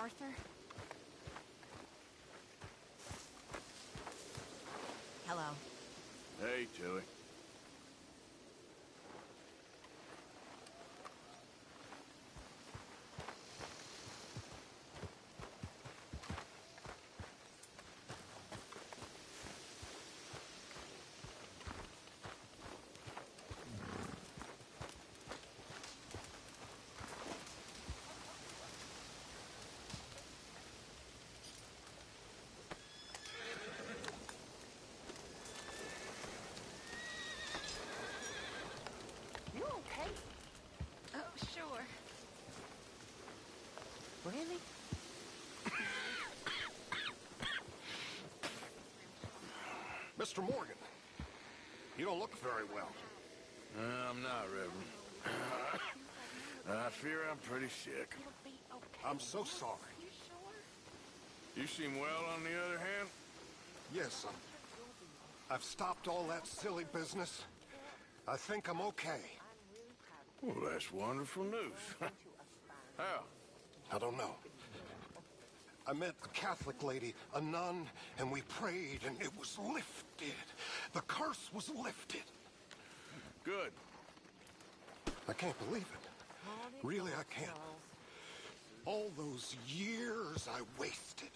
Arthur. Hello. Hey, Tilly. You okay? Oh, sure. Really? Mr. Morgan, you don't look very well. I'm not, Reverend. I fear I'm pretty sick. It'll be okay. I'm so sorry. You sure? You seem well, on the other hand? Yes, I've stopped all that silly business. I think I'm okay. Well, that's wonderful news. How? I don't know. I met a Catholic lady, a nun, and we prayed, and it was lifted. The curse was lifted. Good. I can't believe it. Really, I can't. All those years I wasted.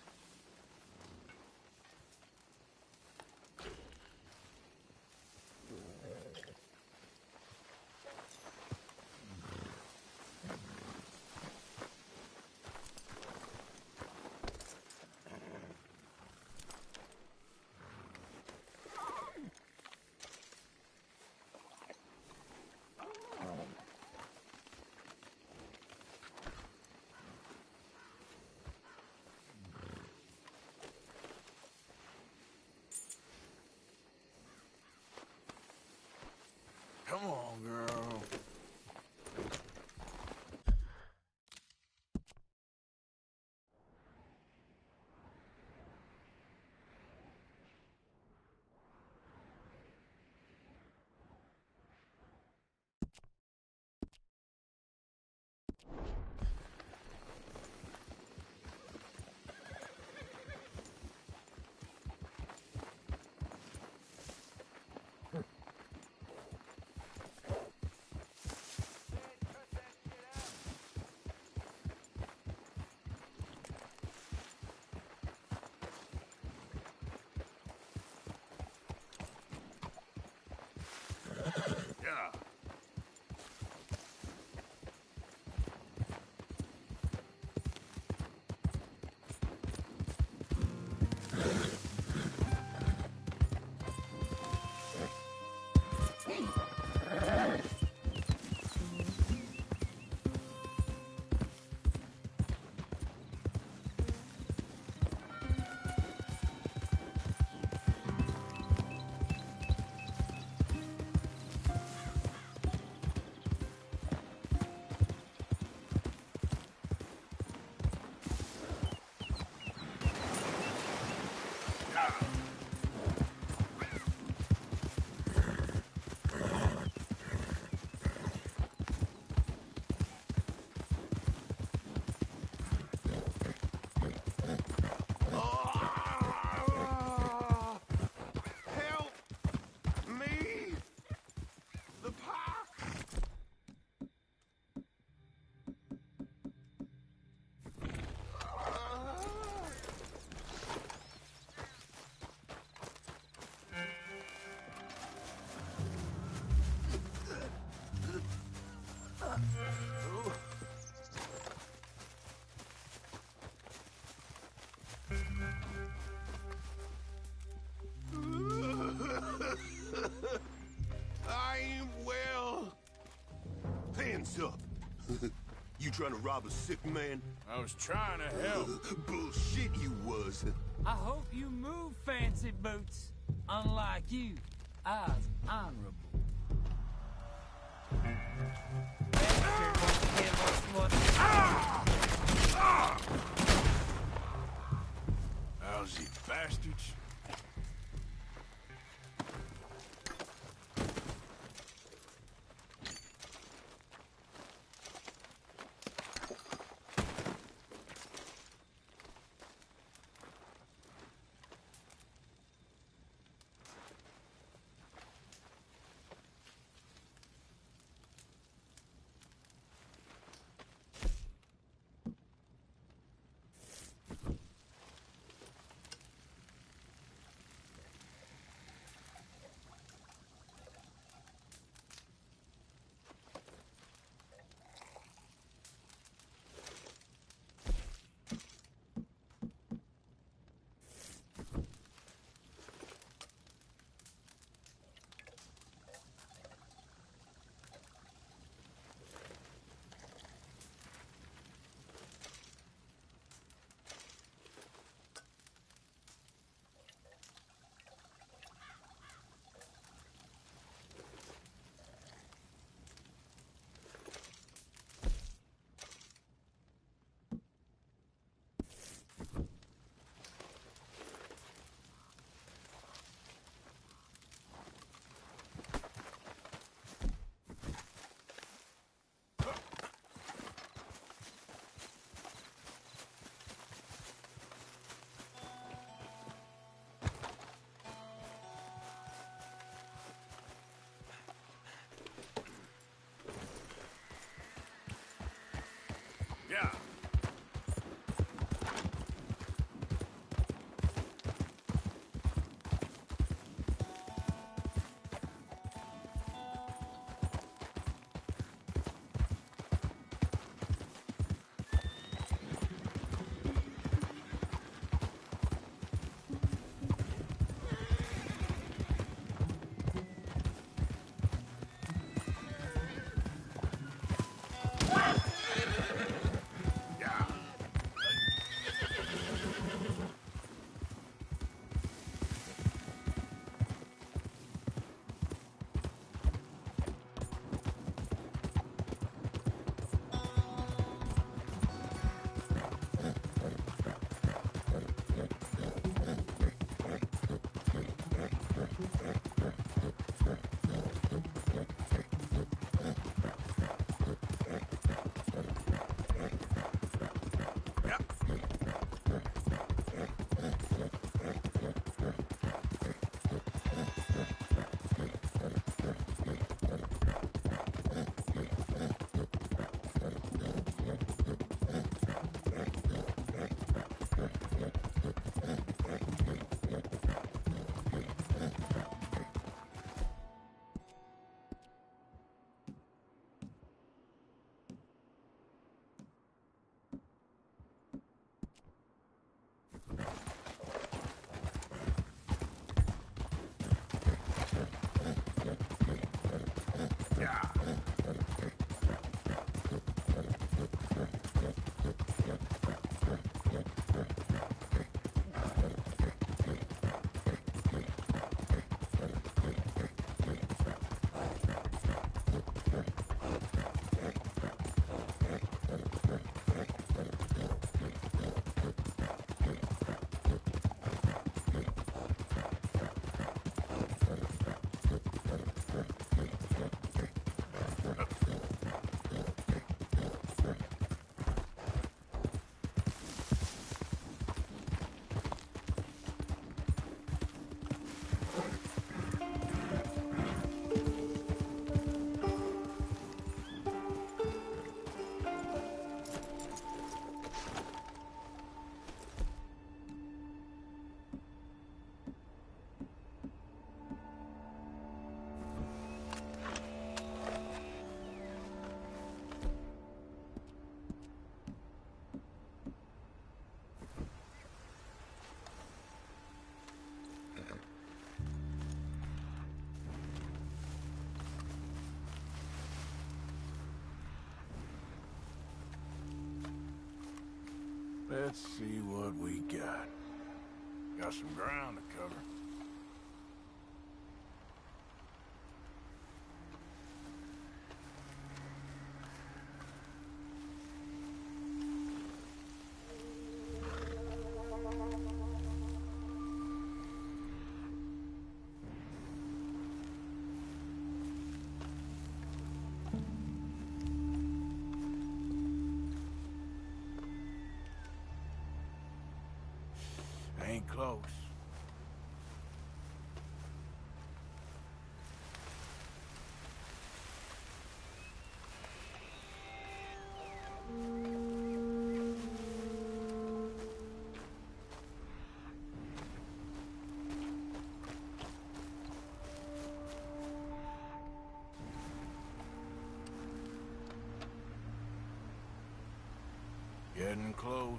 Come on, girl. Yeah. Help me! The pox! I ain't well. Hands up. You trying to rob a sick man? I was trying to help. Bullshit you was. I hope you move, fancy boots. Unlike you, I was honorable. Bastard won't give us what... Lousy bastards. Let's see what we got. Got some ground to cover. Ain't close. Getting close.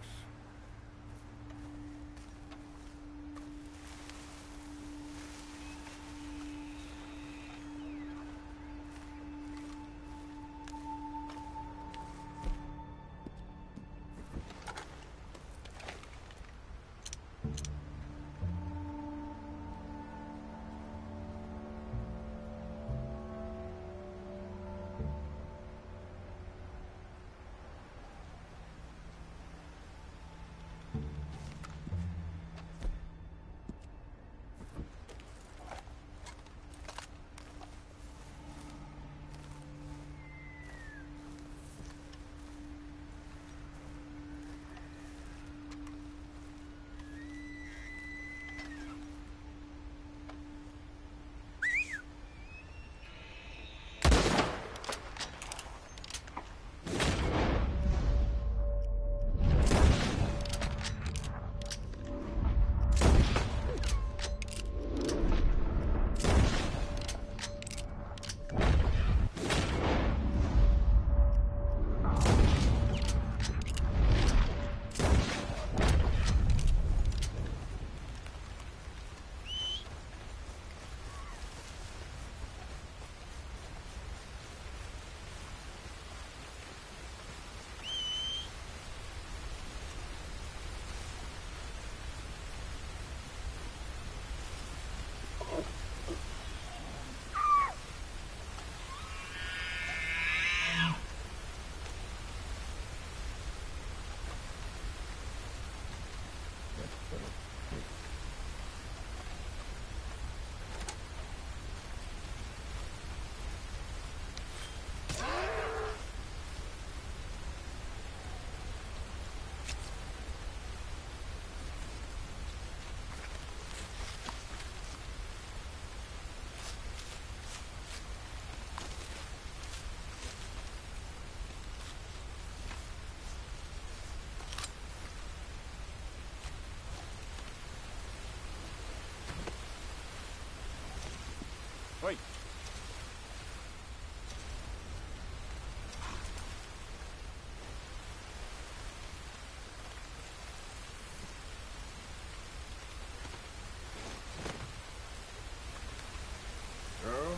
Wait. Girl?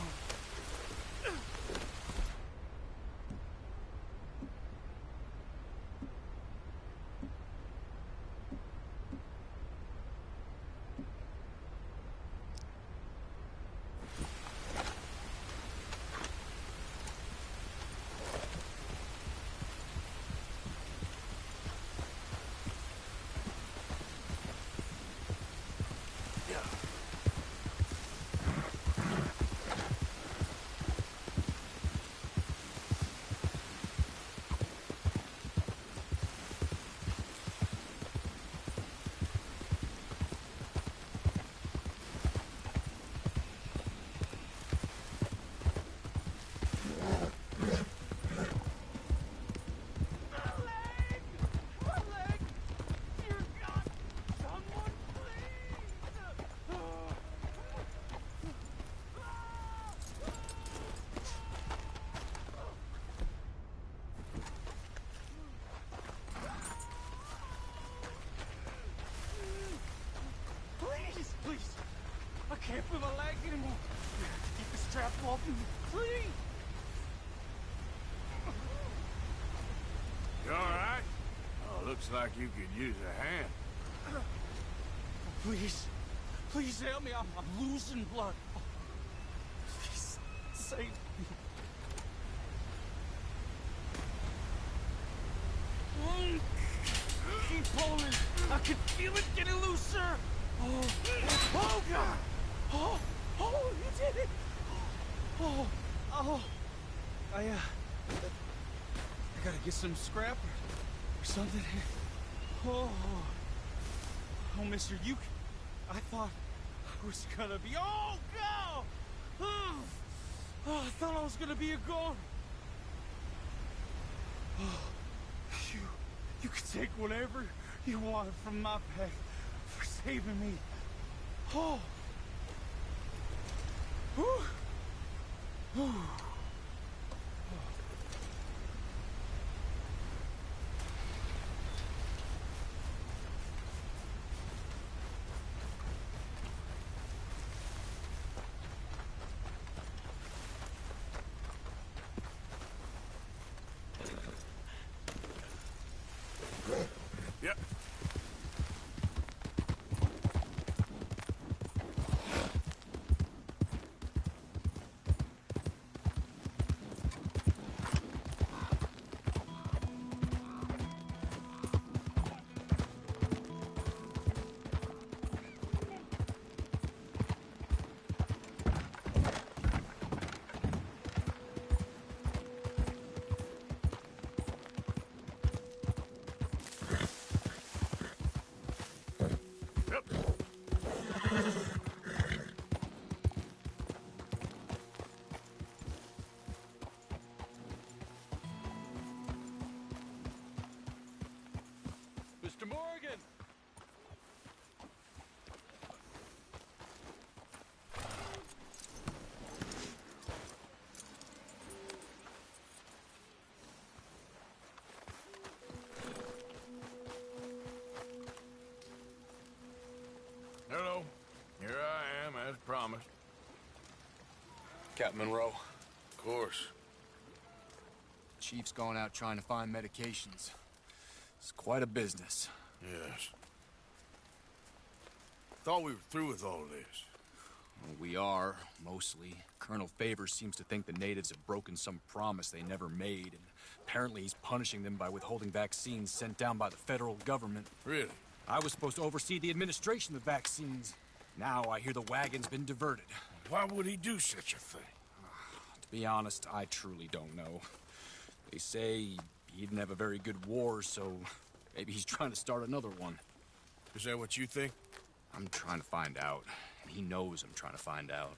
Please. I can't feel my leg anymore. Get the strap off me, please. You all right? Oh, look Looks like you could use a hand. Please. Please help me. I'm losing blood. Please, save me. Keep pulling. I can feel it getting looser. Oh God. Oh, you did it. I gotta get some scrap or something. Oh, mister, I thought I was gonna be, oh, I thought I was gonna be a goner. You can take whatever you want from my pay for saving me. Oh. Whew. Yep. Mr. Morgan! Hello. Here I am, as promised. Captain Monroe. Of course. Chief's going out trying to find medications. It's quite a business. Yes. Thought we were through with all this. Well, we are, mostly. Colonel Favors seems to think the natives have broken some promise they never made, and apparently he's punishing them by withholding vaccines sent down by the federal government. Really? I was supposed to oversee the administration of vaccines. Now I hear the wagon's been diverted. Why would he do such a thing? To be honest, I truly don't know. They say he didn't have a very good war, so maybe he's trying to start another one. Is that what you think? I'm trying to find out. And he knows I'm trying to find out.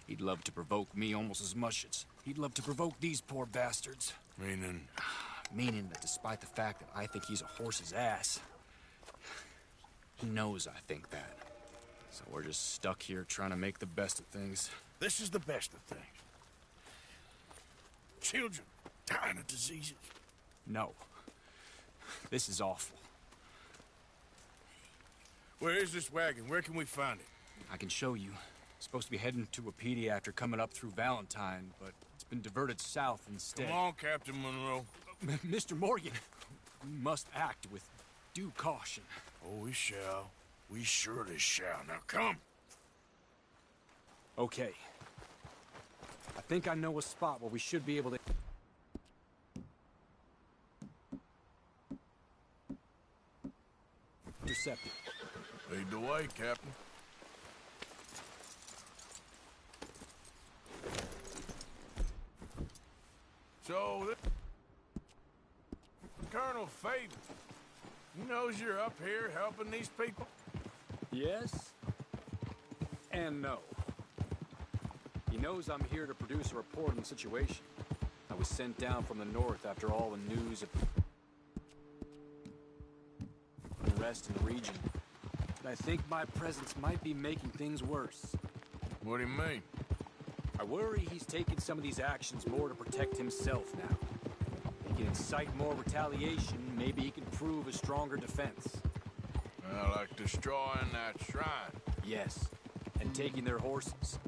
He'd love to provoke me almost as much as he'd love to provoke these poor bastards. Meaning? Meaning that despite the fact that I think he's a horse's ass, he knows I think that. So we're just stuck here trying to make the best of things. This is the best of things. Children dying of diseases. No. This is awful. Where is this wagon? Where can we find it? I can show you. Supposed to be heading to a PD after coming up through Valentine, but it's been diverted south instead. Come on, Captain Monroe. Mr. Morgan, we must act with due caution. Oh, we shall. We surely shall. Now, come. Okay. I think I know a spot where we should be able to... intercept it. Lead the way, Captain. So, Colonel Favors, he knows you're up here helping these people? Yes. And no. He knows I'm here to produce a report on the situation. I was sent down from the north after all the news of unrest in the region. But I think my presence might be making things worse. What do you mean? I worry he's taking some of these actions more to protect himself now. He can incite more retaliation, maybe he can prove a stronger defense. Well, like destroying that shrine. Yes, and taking their horses.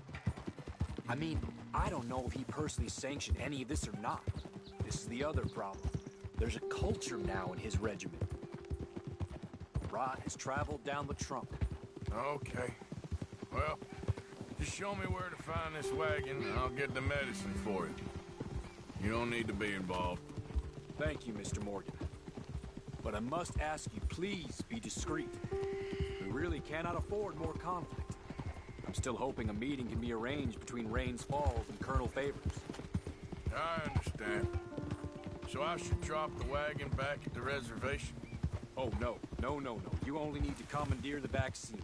I mean, I don't know if he personally sanctioned any of this or not. This is the other problem. There's a culture now in his regiment. rot has traveled down the trunk. Okay. Well, just show me where to find this wagon, and I'll get the medicine for you. You don't need to be involved. Thank you, Mr. Morgan. But I must ask you, please be discreet. We really cannot afford more conflict. I'm still hoping a meeting can be arranged between Rains Falls and Colonel Favors. I understand. So I should drop the wagon back at the reservation? Oh, no. No. You only need to commandeer the back seat.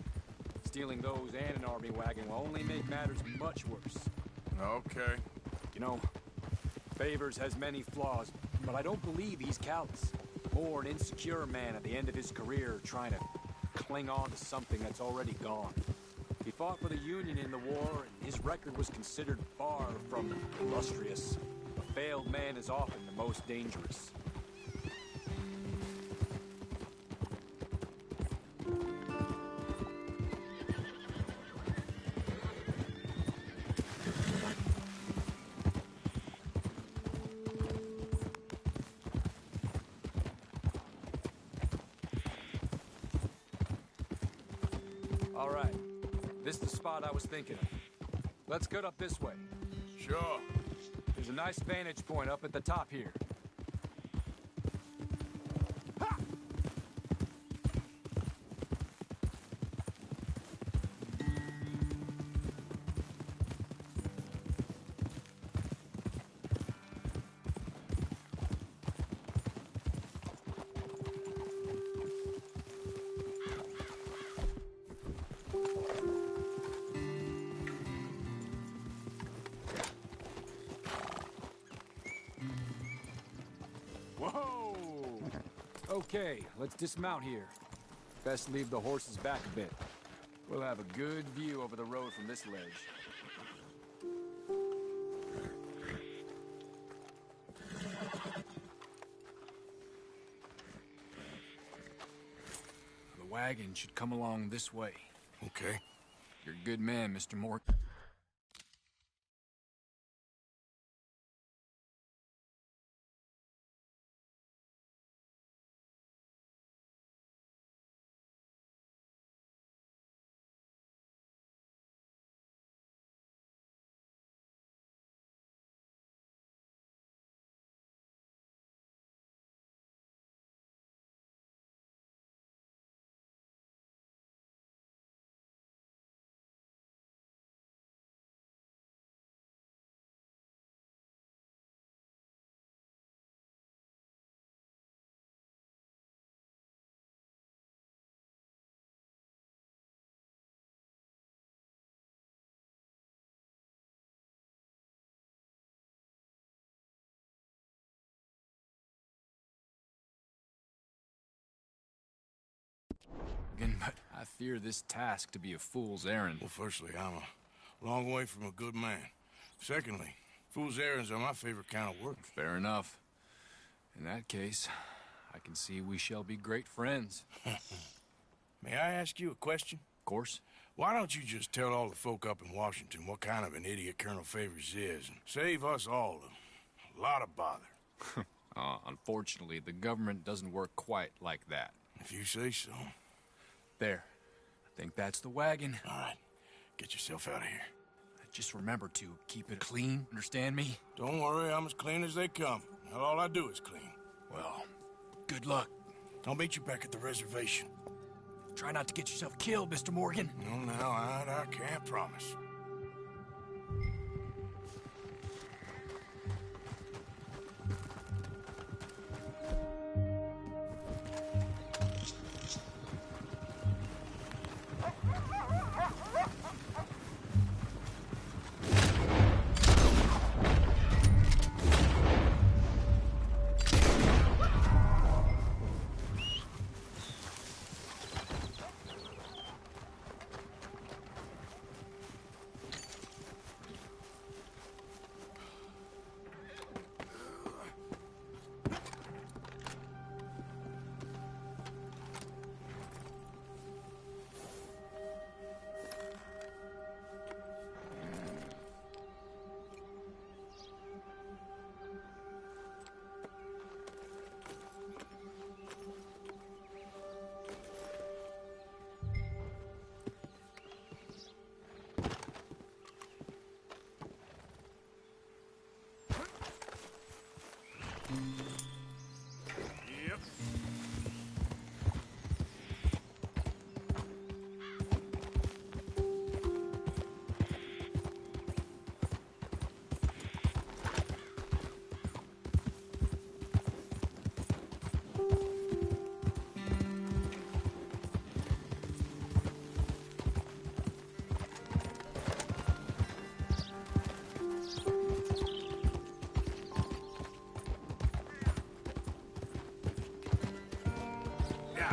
Stealing those and an army wagon will only make matters much worse. Okay. You know, Favors has many flaws, but I don't believe he's callous. More an insecure man at the end of his career trying to cling on to something that's already gone. He fought for the Union in the war, and his record was considered far from illustrious. A failed man is often the most dangerous. All right. This is the spot I was thinking of. Let's get up this way. Sure. There's a nice vantage point up at the top here. Whoa! Okay, let's dismount here. Best leave the horses back a bit. We'll have a good view over the road from this ledge. The wagon should come along this way. Okay. You're a good man, Mr. Morgan. But I fear this task to be a fool's errand. Well, firstly, I'm a long way from a good man. Secondly, fool's errands are my favorite kind of work. Fair enough. In that case, I can see we shall be great friends. May I ask you a question? Of course. Why don't you just tell all the folk up in Washington what kind of an idiot Colonel Favors is and save us all a lot of bother? Unfortunately, the government doesn't work quite like that. If you say so. There. I think that's the wagon. All right. Get yourself out of here. Just remember to keep it clean, understand me? Don't worry, I'm as clean as they come. Not all I do is clean. Well, good luck. I'll meet you back at the reservation. Try not to get yourself killed, Mr. Morgan. No, I can't promise. Yep. Yeah.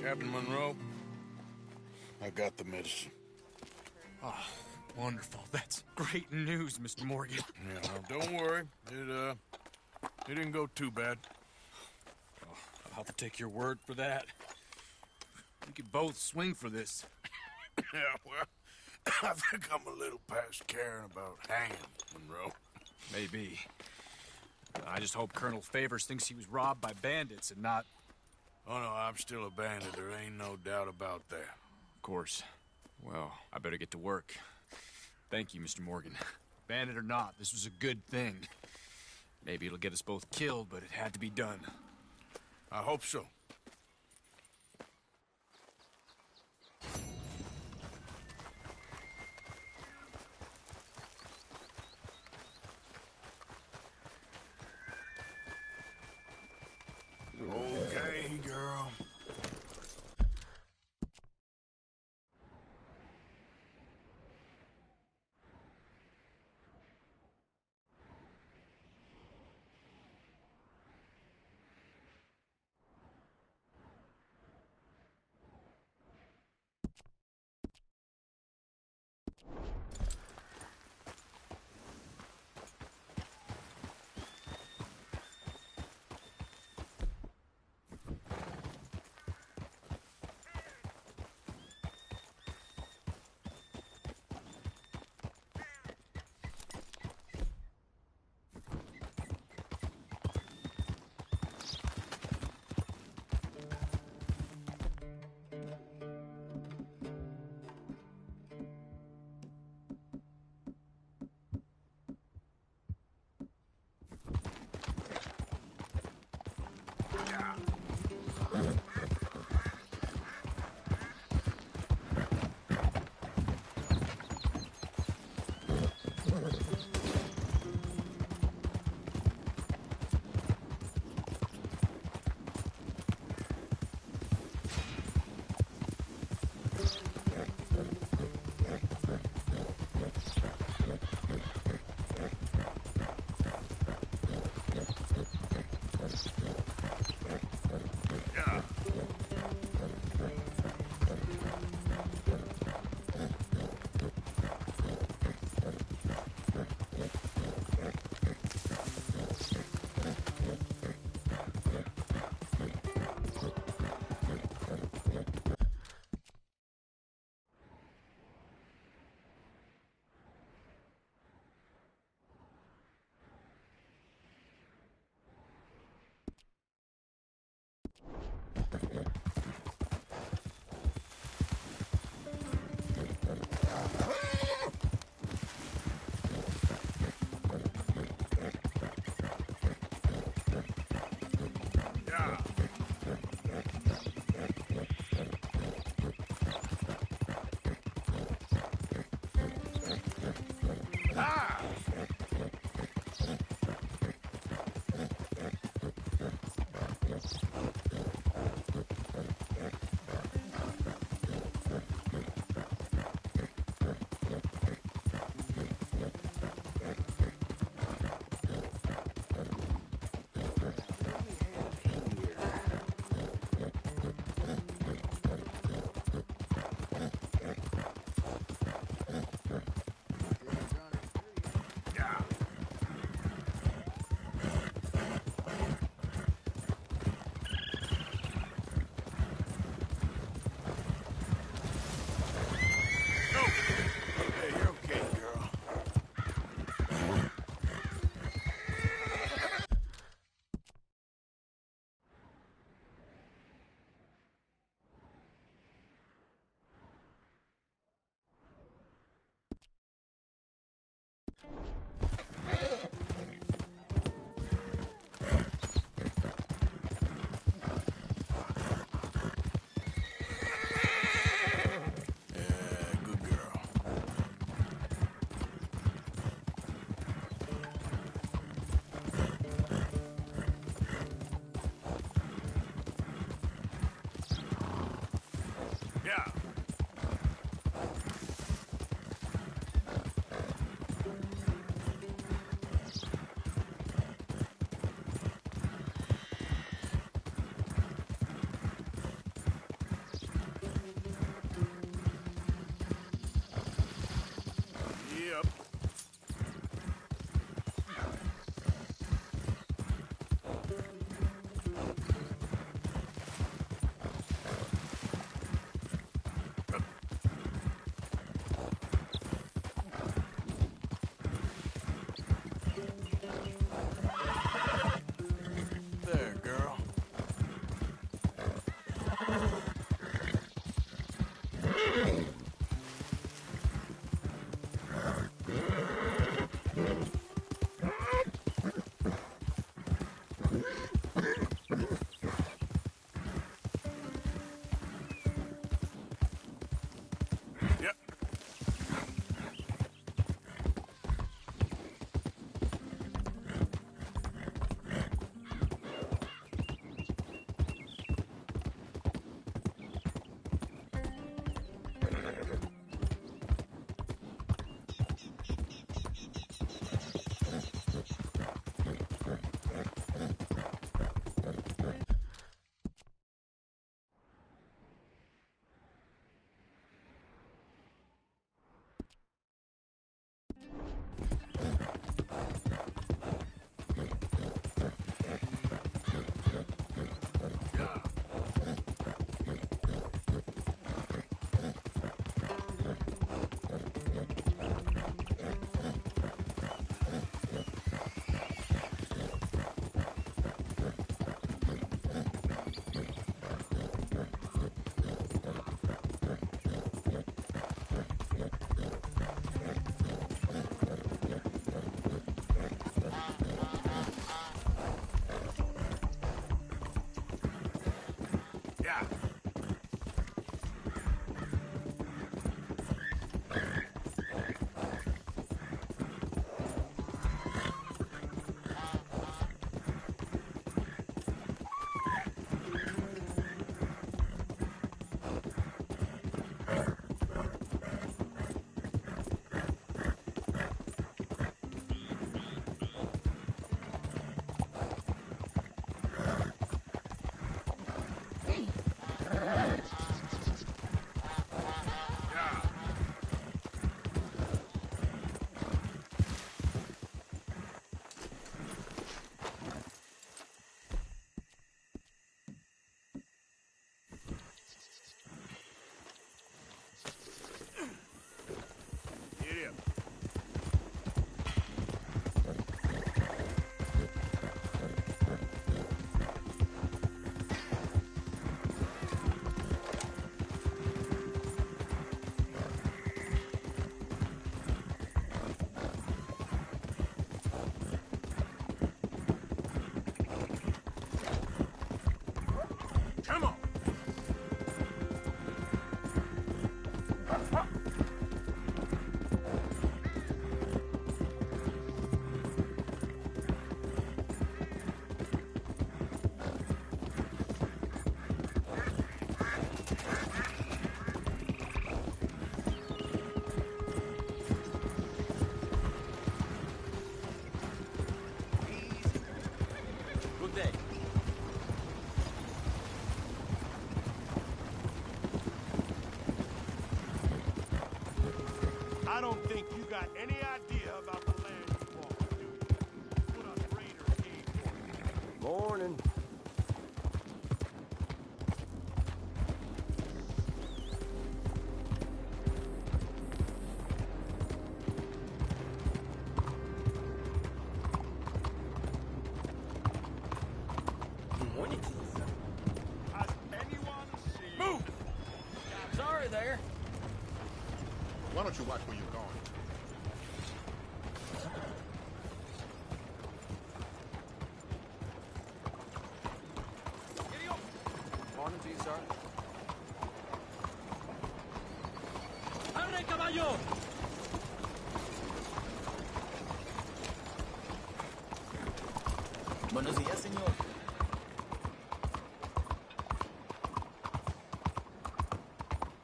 Captain Monroe, I got the medicine. Oh, wonderful. That's great news, Mr. Morgan. Yeah, well, don't worry. It didn't go too bad. I'll have to take your word for that. We could both swing for this. Yeah, well, I think I'm a little past caring about hanging, Monroe. Maybe. I just hope Colonel Favors thinks he was robbed by bandits and not... Oh, no, I'm still a bandit. There ain't no doubt about that. Of course. Well, I better get to work. Thank you, Mr. Morgan. Bandit or not, this was a good thing. Maybe it'll get us both killed, but it had to be done. I hope so. Okay, girl. I don't think you got any idea about the land you walk, do you? What a raider came for. Morning. Has anyone seen... Move! Sorry there. Why don't you watch where you're going? Morning to you, sir. ¡Arre, caballo! Buenos días, señor.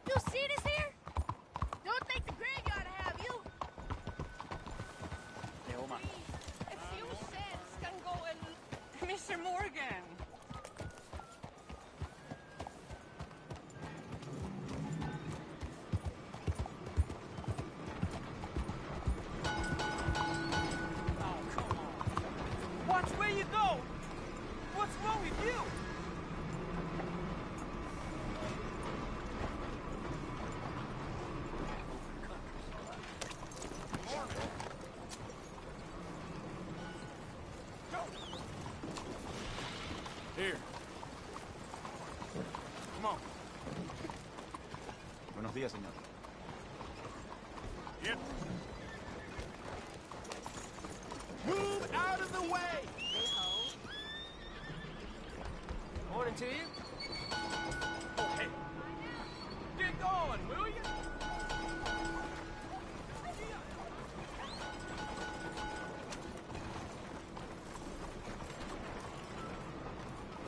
You see this here? Don't think the graveyard to have you. A few cents can go in... Mr. Morgan. Watch where you go! What's wrong with you? Here. Come on. Buenos días, señor. Yep. Move out of the way! Morning to you. Hey, get going, will you?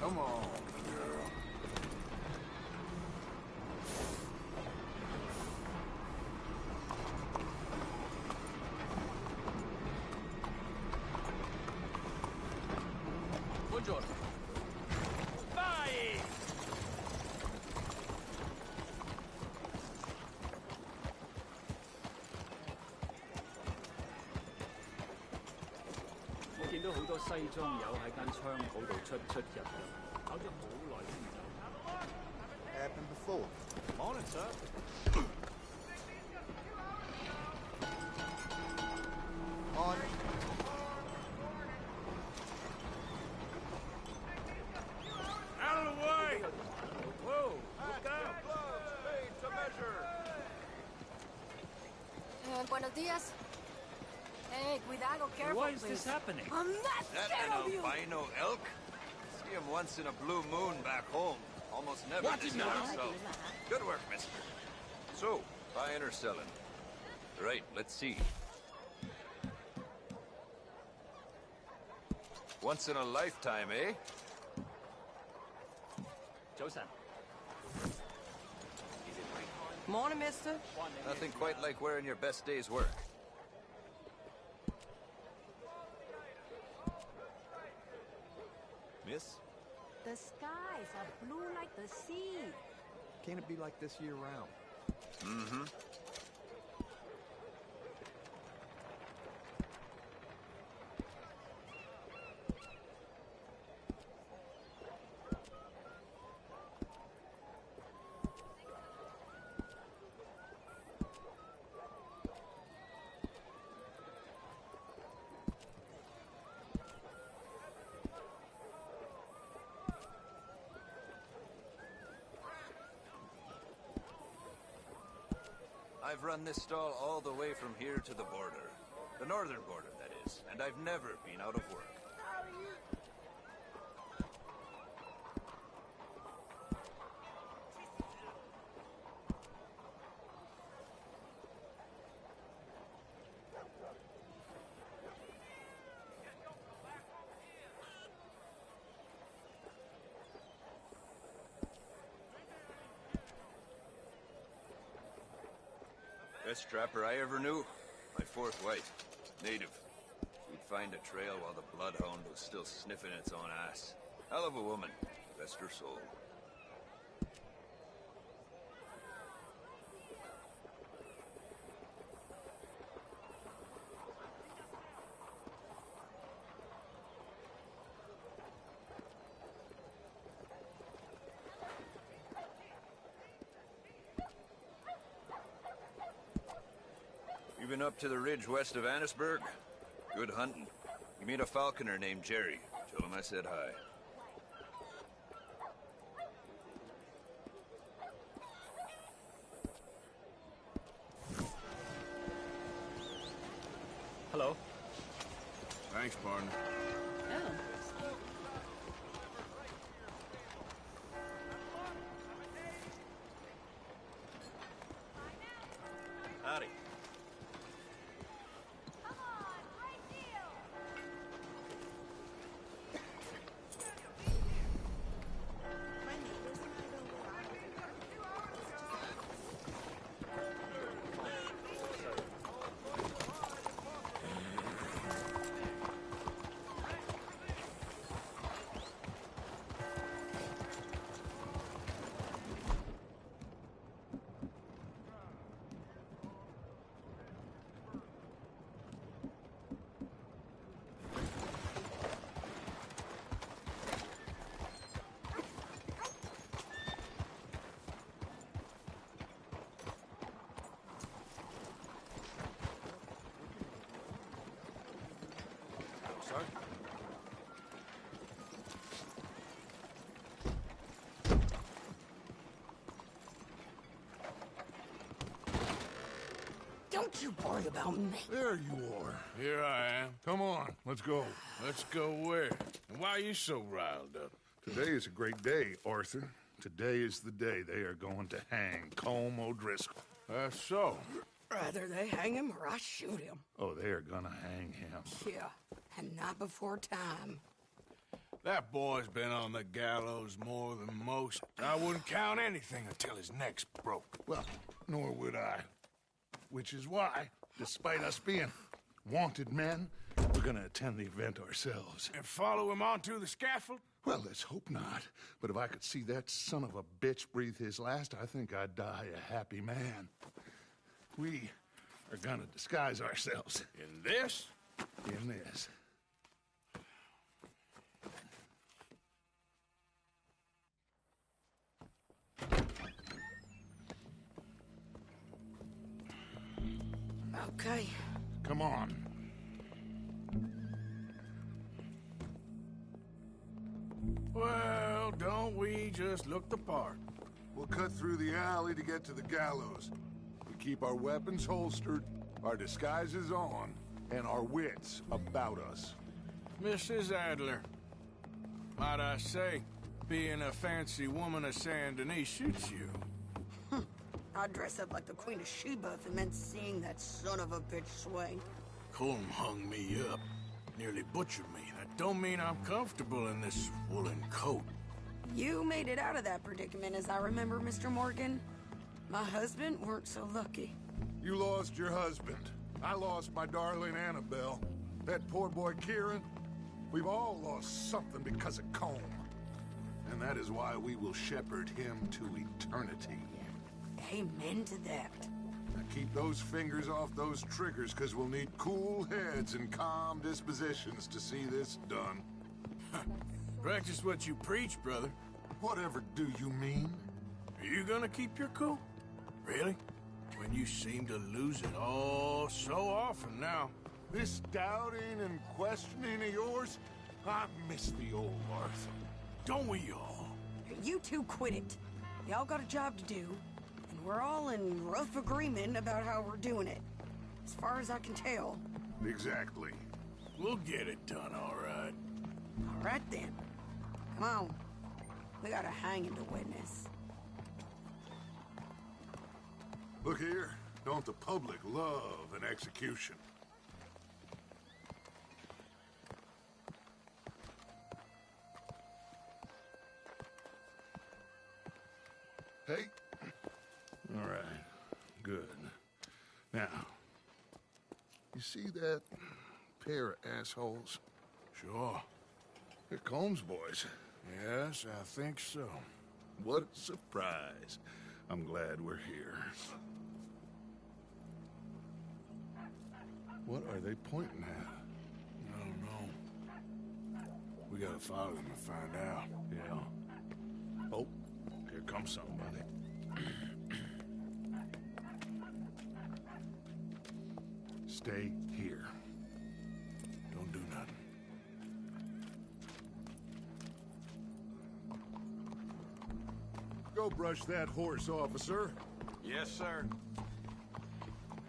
Come on, girl. Buongiorno. Bye!我見到好多西裝友喺間窗口度出入，搞咗好耐先走。Happened before. Morning, sir. Morning. Out of the way! Whoa, look out! Made to measure. Buenos días. Hey, cuidado, careful, Why is please. this happening? I'm not That scared an of you! albino elk? See him once in a blue moon back home. Almost never Watch it visit now. himself. Good work, mister. So, buying or selling? Right, let's see. Once in a lifetime, eh? 早晨。 Morning, mister. Nothing quite like wearing your best day's work. Miss? The skies are blue like the sea. Can't it be like this year round? Mm-hmm. I've run this stall all the way from here to the border. The northern border, that is. And I've never been out of work. Best trapper I ever knew. My fourth wife. Native. She'd find a trail while the bloodhound was still sniffing its own ass. Hell of a woman. Rest her soul. been up to the ridge west of Annisburg? Good hunting. You meet a falconer named Jerry. Tell him I said hi. Hello. Thanks, partner. Oh. Howdy. Don't you worry about me. There you are. Here I am. Come on, let's go. Let's go where? And why are you so riled up? Today is a great day, Arthur. Today is the day they are going to hang Colm O'Driscoll. That's so. Rather they hang him or I shoot him. Oh, they are gonna hang him. Yeah, and not before time. That boy's been on the gallows more than most. I wouldn't count anything until his neck's broke. Well, nor would I. Which is why, despite us being wanted men, we're gonna attend the event ourselves. And follow him onto the scaffold? Well, let's hope not. But if I could see that son of a bitch breathe his last, I think I'd die a happy man. We are gonna disguise ourselves. In this? In this. Okay. Come on. Well, don't we just look the part? We'll cut through the alley to get to the gallows. We keep our weapons holstered, our disguises on, and our wits about us. Mrs. Adler, might I say, being a fancy woman of Saint Denis suits you. I'd dress up like the Queen of Sheba if it meant seeing that son of a bitch swing. Colm hung me up, nearly butchered me. That don't mean I'm comfortable in this woolen coat. You made it out of that predicament, as I remember, Mr. Morgan. My husband weren't so lucky. You lost your husband. I lost my darling Annabelle. That poor boy Kieran. We've all lost something because of Colm. And that is why we will shepherd him to eternity. Amen to that. Now keep those fingers off those triggers, because we'll need cool heads and calm dispositions to see this done. Practice what you preach, brother. Whatever do you mean? Are you gonna keep your cool? Really? When you seem to lose it all so often now. This doubting and questioning of yours, I miss the old Arthur. Don't we all? You two quit it. Y'all got a job to do, and we're all in rough agreement about how we're doing it. As far as I can tell. Exactly. We'll get it done, all right. All right, then. Come on. We got a hanging to witness. Look here, don't the public love an execution? Hey. All right. Good. Now, you see that pair of assholes? Sure. They're Colm's boys. Yes, I think so. What a surprise. I'm glad we're here. What are they pointing at? I don't know. We gotta follow them and find out. Yeah. Oh, here comes somebody. stay here. Don't do nothing. Go brush that horse, officer. Yes, sir.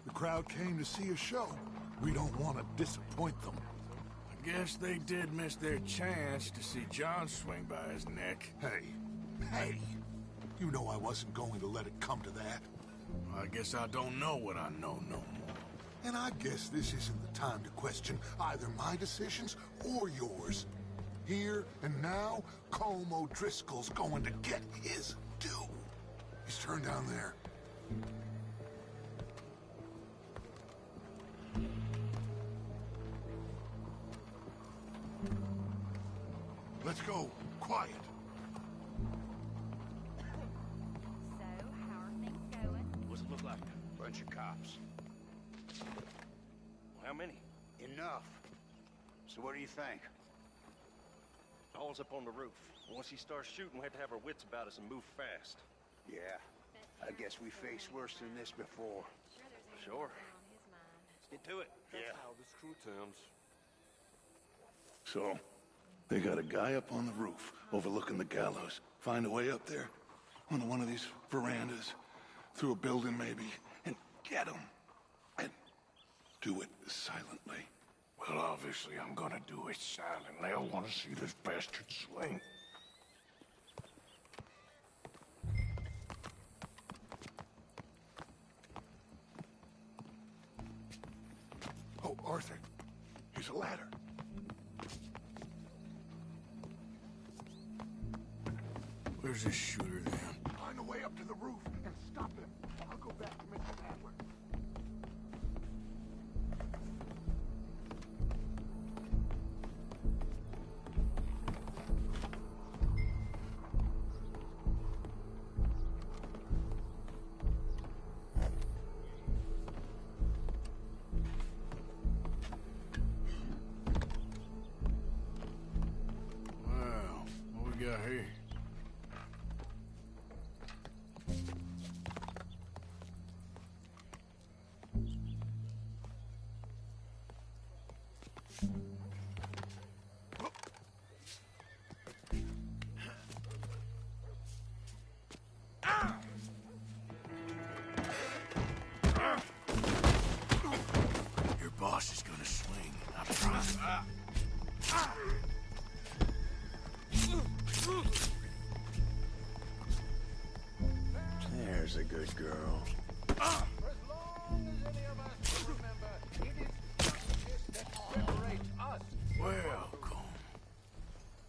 The crowd came to see a show. We don't want to disappoint them. I guess they did miss their chance to see John swing by his neck. Hey, you know I wasn't going to let it come to that. I guess I don't know what I know no more. And I guess this isn't the time to question either my decisions or yours. Here and now, Colm O'Driscoll's going to get his due. He's turned down there. Let's go. Quiet. So, how are things going? What's it look like? Bunch of cops. How many? Enough. So what do you think? All's up on the roof. Once he starts shooting, we have to have our wits about us and move fast. Yeah. I guess we faced worse than this before. Sure. Let's get to it. Yeah. How the screw turns. So, they got a guy up on the roof overlooking the gallows. Find a way up there, onto one of these verandas, through a building maybe, and get him. And do it silently. Well, obviously, I'm gonna do it silently. I want to see this bastard swing. Oh, Arthur, here's a ladder. Where's this shooter, then? Find a way up to the roof and stop him. I'll go back to Mr. Adler. Well, what we got here? Your boss is gonna swing. I promise. There's a good girl. For as long as any of us can remember, it is justice that separates us. Well, Colm,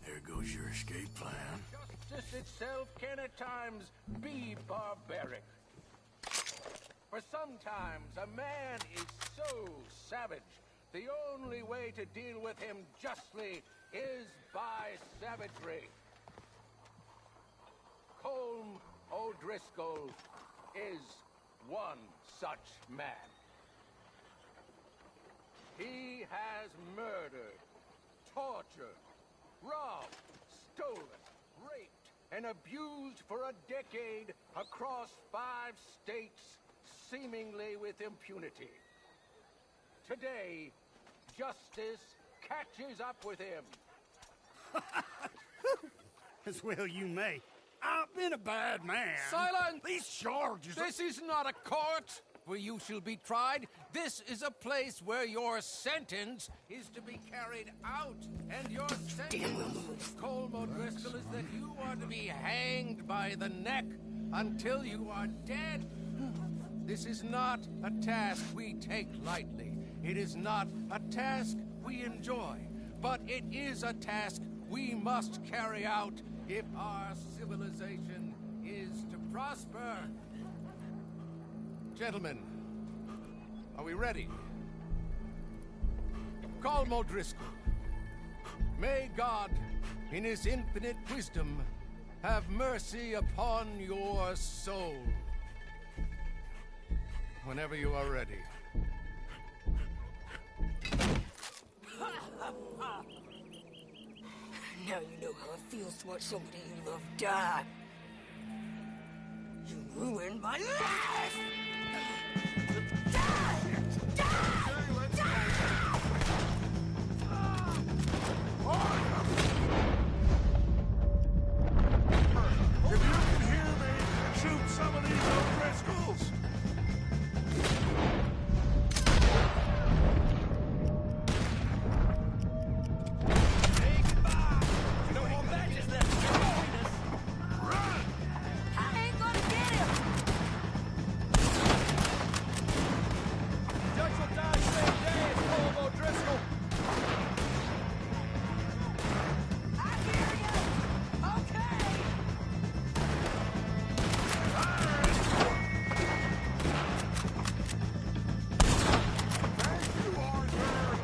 there goes your escape plan. Justice itself can at times be barbaric. For sometimes a man is so savage, the only way to deal with him justly is by savagery. Colm O'Driscoll is one such man. He has murdered, tortured, robbed, stolen, raped, and abused for a decade across 5 states, seemingly with impunity. Today, justice catches up with him. As well you may. I've been a bad man. Silence! These charges... This is not a court where you shall be tried. This is a place where your sentence is to be carried out. And your sentence, Colm O'Driscoll, is that you are to be hanged by the neck until you are dead. This is not a task we take lightly. It is not a task we enjoy. But it is a task we must carry out if our civilization is to prosper. Gentlemen, are we ready? Colm O'Driscoll, may God, in his infinite wisdom, have mercy upon your soul. Whenever you are ready. Now you know how it feels to watch somebody you love die. You ruined my life! Die! Die! If you can hear me, shoot some of these O'Driscolls! Hey, goodbye! No more badges left to get between us. Run! I ain't gonna get him! Dutch will die the same day as Paul O'Driscoll. I hear you! Okay! Thank you, Arthur!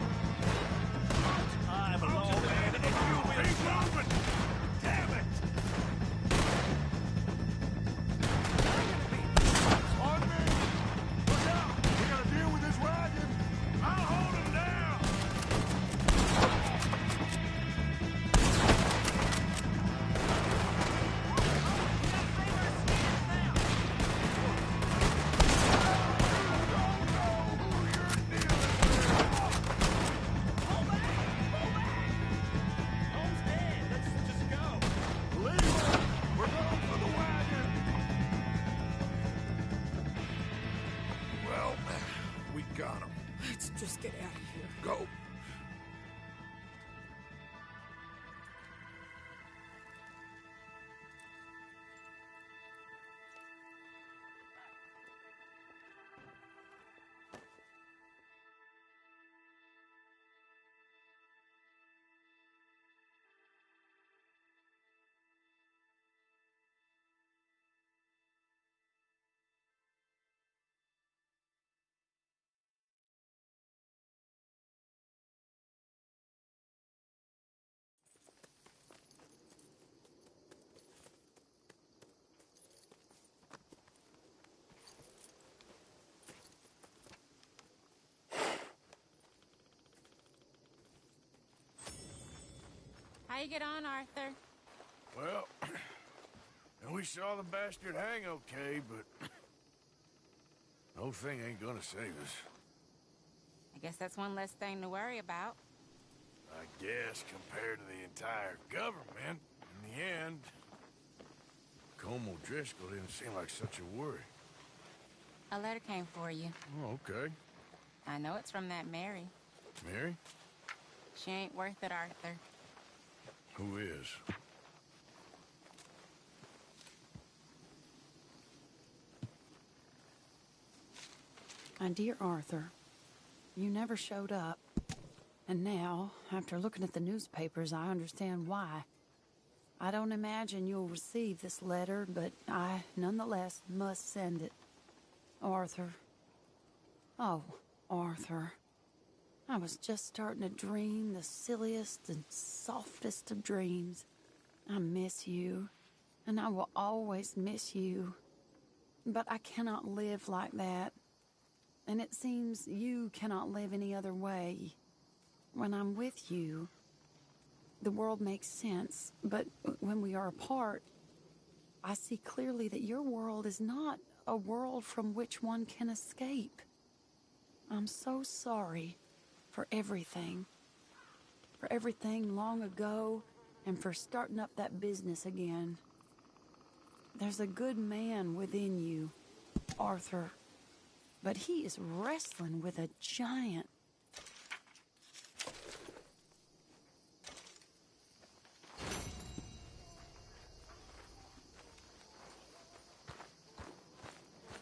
I'm a lawman, and you will... He's moving! Damn it! On me! Look out! We gotta deal with this wagon! I'll hold him down! Leave him! We're going for the wagon! Well, we got him. Let's just get out of here. Go. How you get on, Arthur? Well, we saw the bastard hang okay, but the whole thing ain't gonna save us. I guess that's one less thing to worry about. I guess compared to the entire government, in the end, Colm O'Driscoll didn't seem like such a worry. A letter came for you. Oh, okay. I know it's from that Mary. Mary? She ain't worth it, Arthur. Who is? My dear Arthur, you never showed up. And now, after looking at the newspapers, I understand why. I don't imagine you'll receive this letter, but I, nonetheless, must send it. Arthur. Oh, Arthur. I was just starting to dream the silliest and softest of dreams. I miss you, and I will always miss you. But I cannot live like that. And it seems you cannot live any other way. When I'm with you, the world makes sense. But when we are apart, I see clearly that your world is not a world from which one can escape. I'm so sorry for everything. For everything long ago, and for starting up that business again. There's a good man within you, Arthur. But he is wrestling with a giant.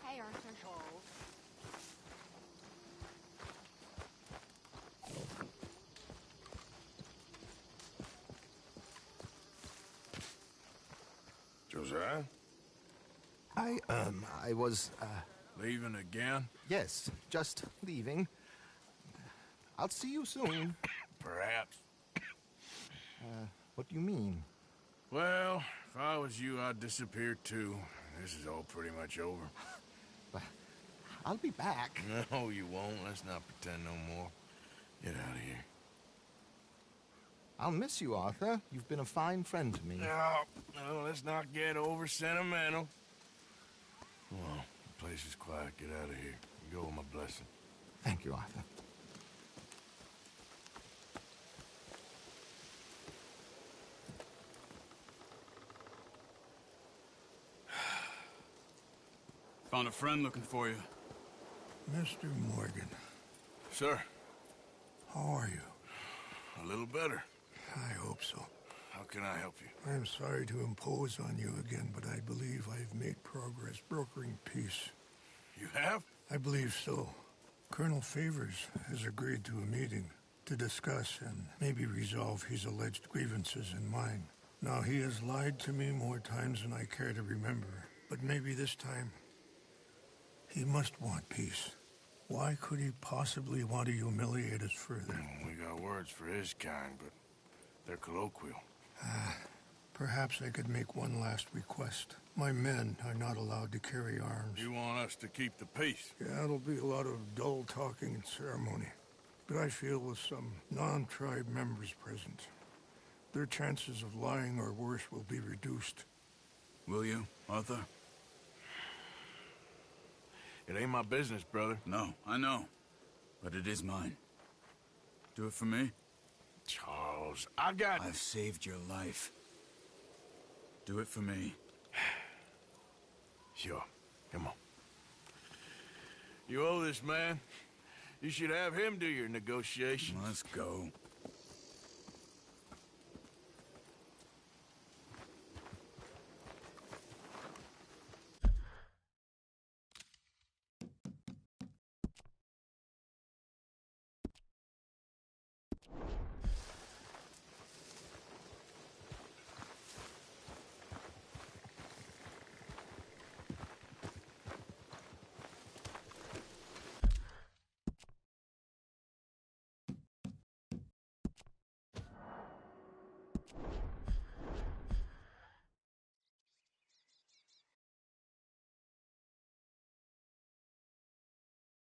Hey, Arthur. Josiah? I was, Leaving again? yes, just leaving. I'll see you soon. Perhaps. What do you mean? Well, if I was you, I'd disappear too. This is all pretty much over. But I'll be back. No, you won't. Let's not pretend no more. Get out of here. I'll miss you, Arthur. You've been a fine friend to me. No, let's not get over sentimental. Well, the place is quiet. Get out of here. You go with my blessing. Thank you, Arthur. Found a friend looking for you. Mr. Morgan. Sir. How are you? A little better. I hope so. How can I help you? I'm sorry to impose on you again, but I believe I've made progress brokering peace. You have? I believe so. Colonel Favors has agreed to a meeting to discuss and maybe resolve his alleged grievances and mine. Now, he has lied to me more times than I care to remember, but maybe this time he must want peace. Why could he possibly want to humiliate us further? We got words for his kind, but they're colloquial. Perhaps I could make one last request. My men are not allowed to carry arms. You want us to keep the peace? Yeah, it'll be a lot of dull talking and ceremony. But I feel with some non-tribe members present, their chances of lying or worse will be reduced. Will you, Arthur? It ain't my business, brother. No, I know. But it is mine. Do it for me? Charles, I've saved your life. Do it for me. Sure. Come on. You owe this man. You should have him do your negotiations. Let's go.